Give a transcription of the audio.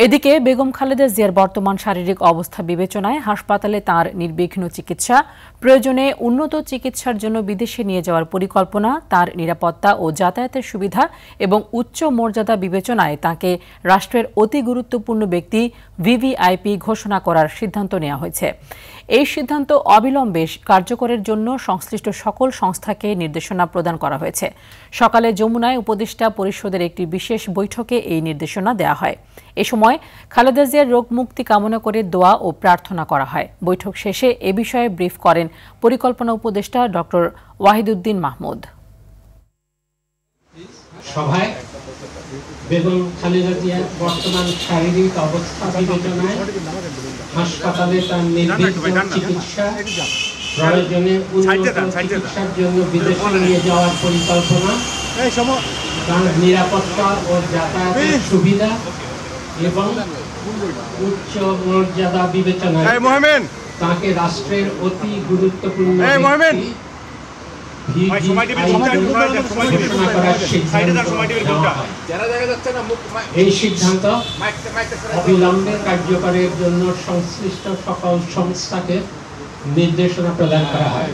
এদিকে বেগম খালেদা জিয়ার বর্তমান শারীরিক অবস্থা বিবেচনায় হাসপাতালে তার নির্বিঘ্ন চিকিৎসা, প্রয়োজনে উন্নত চিকিৎসার জন্য বিদেশে নিয়ে যাওয়ার পরিকল্পনা, তার নিরাপত্তা ও যাতায়াতের সুবিধা এবং উচ্চ মর্যাদা বিবেচনায় তাকে রাষ্ট্রের অতি গুরুত্বপূর্ণ ব্যক্তি ভিভিআইপি ঘোষণা করার সিদ্ধান্ত নেওয়া হয়েছে। এই সিদ্ধান্ত অবিলম্বে কার্যকরের জন্য সংশ্লিষ্ট সকল সংস্থাকে নির্দেশনা প্রদান করা হয়েছে। সকালে যমুনায় উপদেষ্টা পরিষদের একটি বিশেষ বৈঠকে এই নির্দেশনা দেওয়া হয়। এ সময় খালেদা জিয়ার রোগ মুক্তি কামনা করে দোয়া ও প্রার্থনা করা হয়। বৈঠক শেষে এ বিষয়ে ব্রিফ করেন পরিকল্পনা উপদেষ্টা ডক্টর ওয়াহিদুদ্দিন মাহমুদ। সভায় বেগম খালেদা জিয়ার বর্তমান শারীরিক অবস্থা বিবেচনায় হাসপাতালে তার নির্বিঘ্ন চিকিৎসা, প্রয়োজনে উন্নত চিকিৎসার জন্য বিদেশে নিয়ে যাওয়ার পরিকল্পনা, তার নিরাপত্তা ও যাতায়াতের সুবিধা এবং উচ্চ মর্যাদা বিবেচনায় তাকে রাষ্ট্রের অতি গুরুত্বপূর্ণ এই সিদ্ধান্ত অবিলম্বে কার্যকরের জন্য সংশ্লিষ্ট সকল সংস্থাকে নির্দেশনা প্রদান করা হয়।